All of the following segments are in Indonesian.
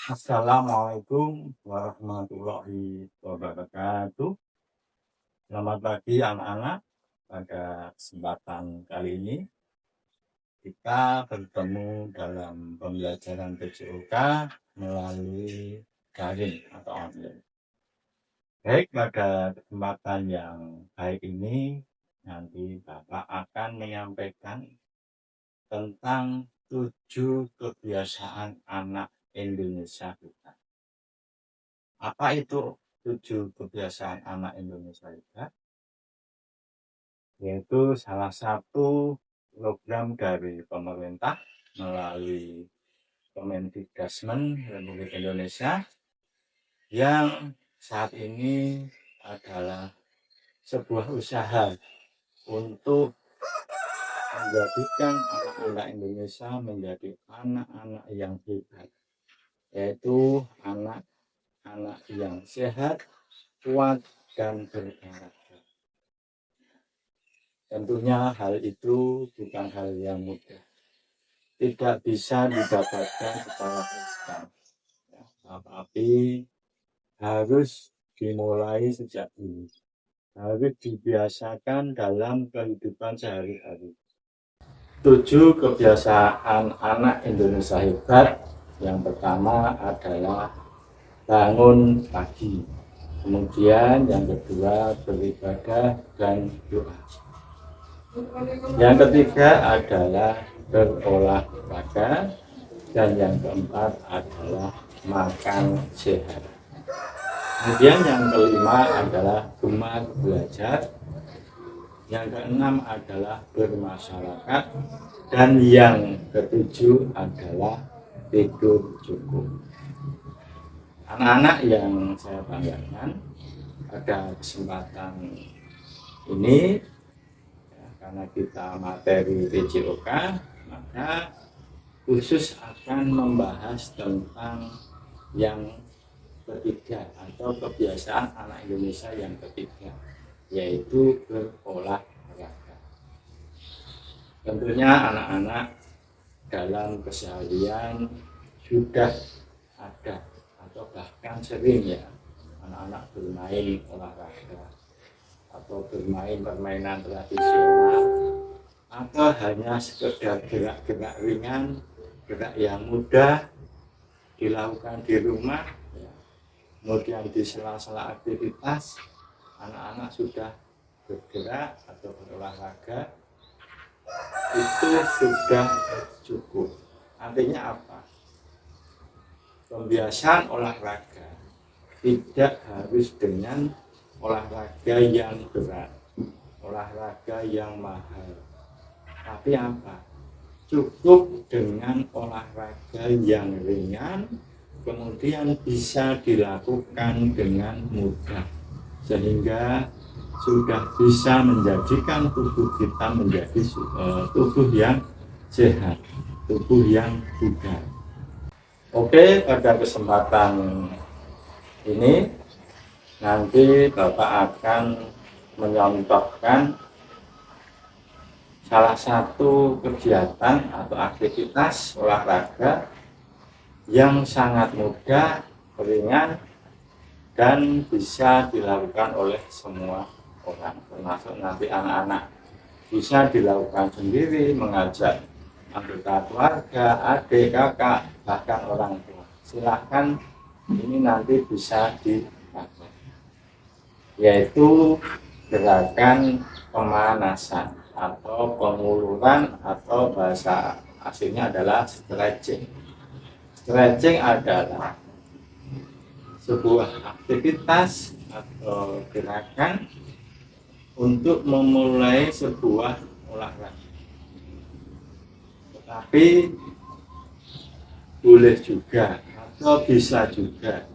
Assalamualaikum warahmatullahi wabarakatuh. Selamat pagi anak-anak. Pada kesempatan kali ini kita bertemu dalam pembelajaran PJOK melalui daring atau online. Baik, pada kesempatan yang baik ini nanti Bapak akan menyampaikan tentang 7 kebiasaan anak Indonesia kita. Apa itu 7 kebiasaan anak Indonesia hebat? Yaitu salah satu program dari pemerintah melalui Kemendikbudristek Republik Indonesia yang saat ini adalah sebuah usaha untuk menjadikan anak-anak Indonesia menjadi anak-anak yang hebat, yaitu anak-anak yang sehat, kuat, dan berkarakter. Tentunya hal itu bukan hal yang mudah, tidak bisa didapatkan secara instan, tapi harus dimulai sejak dini, harus dibiasakan dalam kehidupan sehari-hari. 7 kebiasaan anak Indonesia hebat. Yang pertama adalah bangun pagi, kemudian yang kedua beribadah dan doa. Yang ketiga adalah berolahraga, dan yang keempat adalah makan sehat. Kemudian yang kelima adalah gemar belajar, yang keenam adalah bermasyarakat, dan yang ketujuh adalah tidur cukup. Anak-anak yang saya banggakan, pada kesempatan ini karena kita materi PJOK, maka khusus akan membahas tentang yang ketiga atau kebiasaan anak Indonesia yang ketiga, yaitu berolahraga. Tentunya anak-anak dalam keseharian sudah ada atau bahkan sering ya anak-anak bermain olahraga atau bermain permainan tradisional, atau hanya sekedar gerak-gerak ringan, gerak yang mudah dilakukan di rumah ya. Kemudian di sela-sela aktivitas anak-anak sudah bergerak atau berolahraga, itu sudah cukup. Artinya apa? Pembiasaan olahraga tidak harus dengan olahraga yang berat, olahraga yang mahal, tapi apa? Cukup dengan olahraga yang ringan, kemudian bisa dilakukan dengan mudah, sehingga sudah bisa menjadikan tubuh kita menjadi tubuh yang sehat, tubuh yang bugar. Oke, pada kesempatan ini nanti Bapak akan menyontohkan salah satu kegiatan atau aktivitas olahraga yang sangat mudah, ringan, dan bisa dilakukan oleh semua orang, termasuk nanti anak-anak. Bisa dilakukan sendiri, mengajak anggota keluarga, adik, kakak, bahkan orang tua. Silahkan, ini nanti bisa dipakai, yaitu gerakan pemanasan atau penguluran, atau bahasa aslinya adalah stretching. Stretching adalah sebuah aktivitas atau gerakan untuk memulai sebuah olahraga, tetapi boleh juga atau bisa juga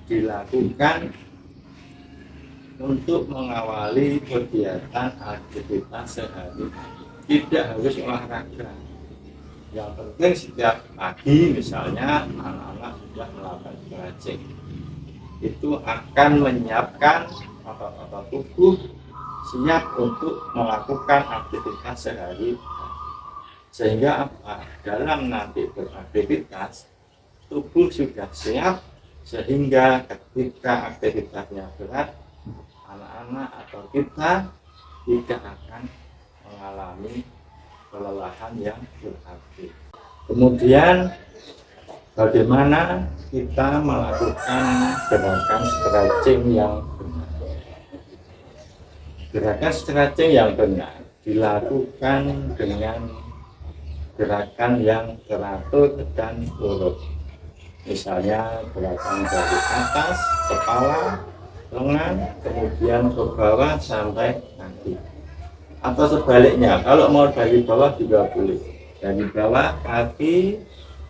dilakukan untuk mengawali kegiatan aktivitas sehari-hari. Tidak harus olahraga. Yang penting setiap pagi misalnya anak-anak sudah melakukan stretching, itu akan menyiapkan otot-otot tubuh siap untuk melakukan aktivitas sehari-hari. Sehingga apa? Dalam nanti beraktivitas tubuh sudah siap, sehingga ketika aktivitasnya berat, anak-anak atau kita tidak akan mengalami kelelahan yang berarti. Kemudian bagaimana kita melakukan gerakan stretching yang benar? Gerakan stretching yang benar dilakukan dengan gerakan yang teratur dan urut. Misalnya gerakan dari atas, kepala, lengan, kemudian ke bawah sampai kaki. Atau sebaliknya, kalau mau dari bawah juga boleh. Dari bawah kaki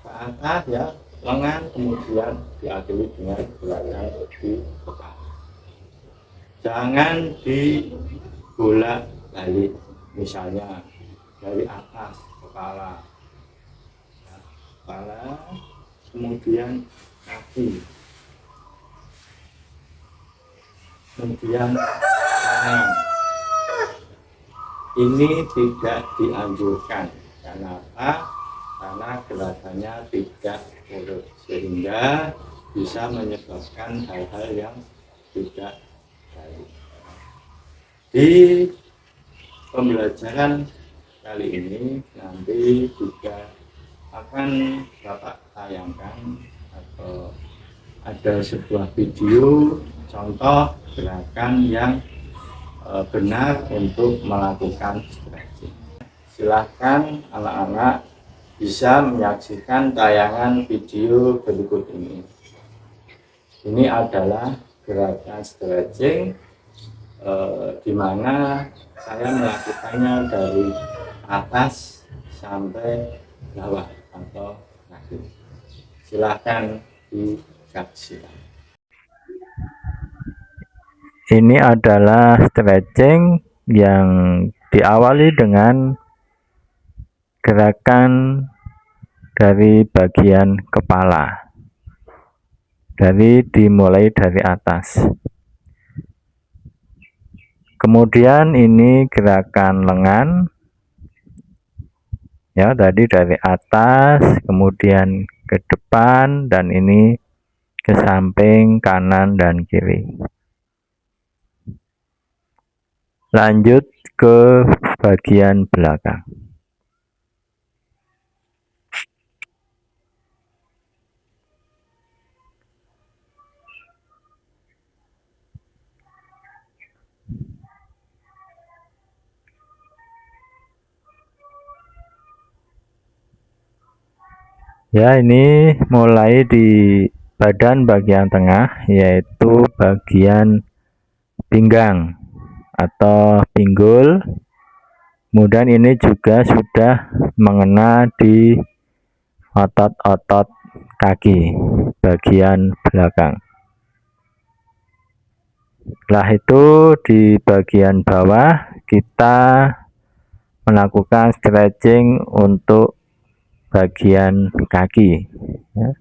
ke atas ya, lengan, kemudian diakhiri dengan gerakan di kepala. Jangan dibolak-balik, misalnya dari atas kepala, kemudian kaki, kemudian tangan. Ini tidak dianjurkan. Kenapa? Karena gerakannya tidak urut, sehingga bisa menyebabkan hal-hal yang tidak baik. Di pembelajaran kali ini nanti juga akan Bapak tayangkan atau ada sebuah video contoh gerakan yang benar untuk melakukan stretching. Silahkan anak-anak bisa menyaksikan tayangan video berikut ini. Ini adalah gerakan stretching di mana saya melakukannya dari atas sampai bawah atau kaki. Silahkan disaksikan. Ini adalah stretching yang diawali dengan gerakan dari bagian kepala, dimulai dari atas. Kemudian ini gerakan lengan, ya tadi dari atas, kemudian ke depan, dan ini ke samping kanan dan kiri. Lanjut ke bagian belakang. Ya, ini mulai di badan bagian tengah, yaitu bagian pinggang atau pinggul. Kemudian ini juga sudah mengena di otot-otot kaki bagian belakang. Setelah itu di bagian bawah kita melakukan stretching untuk bagian kaki, ya.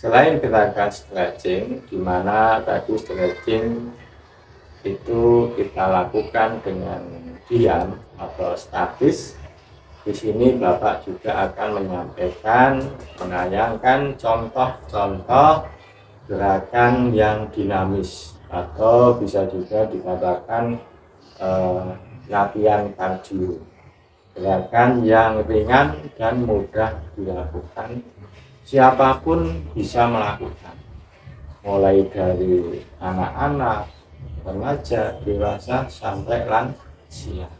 Selain gerakan stretching, di mana tadi stretching itu kita lakukan dengan diam atau statis, di sini Bapak juga akan menyampaikan, menayangkan contoh-contoh gerakan yang dinamis atau bisa juga dikatakan latihan kardio. Gerakan yang ringan dan mudah dilakukan, siapapun bisa melakukan, mulai dari anak-anak, remaja, dewasa, sampai lansia.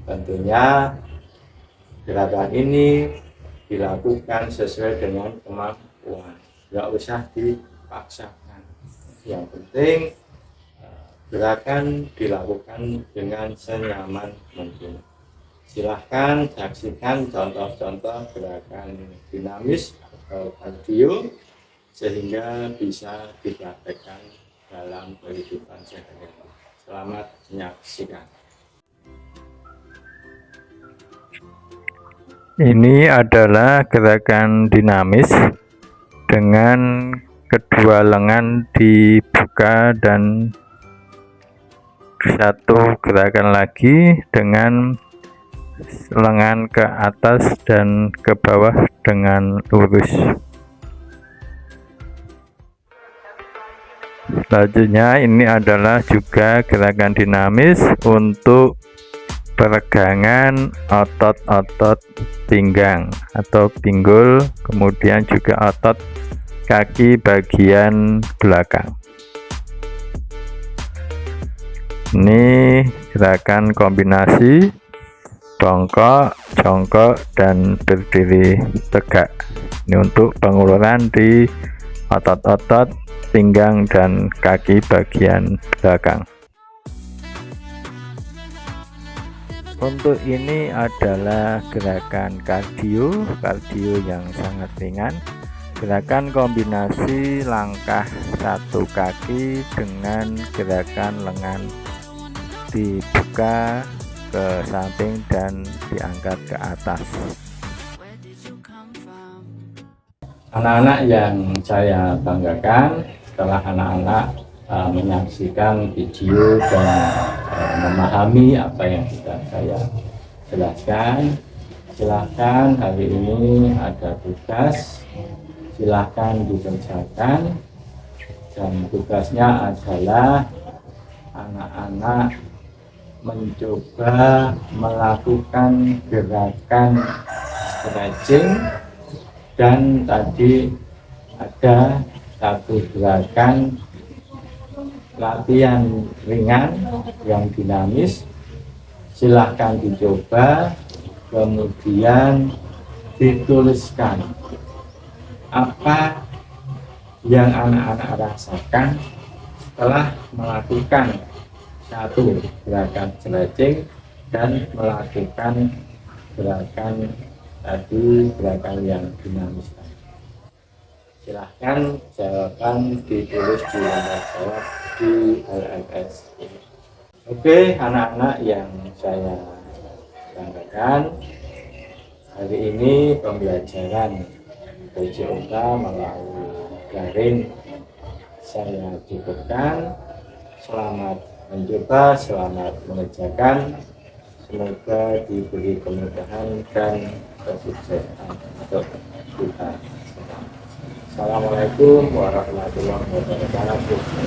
Tentunya gerakan ini dilakukan sesuai dengan kemampuan, nggak usah dipaksakan. Yang penting gerakan dilakukan dengan senyaman mungkin. Silahkan saksikan contoh-contoh gerakan dinamis atau kardio sehingga bisa dipraktekkan dalam kehidupan sehari-hari. Selamat menyaksikan. Ini adalah gerakan dinamis dengan kedua lengan dibuka dan satu gerakan lagi dengan lengan ke atas dan ke bawah dengan lurus. Selanjutnya ini adalah juga gerakan dinamis untuk peregangan otot-otot pinggang atau pinggul, kemudian juga otot kaki bagian belakang. Ini gerakan kombinasi bongkok, jongkok, dan berdiri tegak. Ini untuk penguluran di otot-otot pinggang dan kaki bagian belakang. Untuk ini adalah gerakan kardio yang sangat ringan. Gerakan kombinasi langkah satu kaki dengan gerakan lengan dibuka ke samping dan diangkat ke atas. Anak-anak yang saya banggakan, setelah anak-anak menyaksikan video dan memahami apa yang sudah saya jelaskan, silahkan hari ini ada tugas, silahkan dikerjakan, dan tugasnya adalah anak-anak mencoba melakukan gerakan stretching, dan tadi ada satu gerakan latihan ringan yang dinamis. Silahkan dicoba, kemudian dituliskan apa yang anak-anak rasakan setelah melakukan satu gerakan stretching dan melakukan gerakan tadi, gerakan yang dinamis. Silahkan jawaban ditulis di lembar jawab di LMS. Oke, anak-anak yang saya banggakan, hari ini pembelajaran PJOK melalui daring saya cukupkan. Selamat mencoba, selamat mengerjakan, semoga diberi kemudahan dan kesuksesan untuk kita semua. Assalamualaikum warahmatullahi wabarakatuh.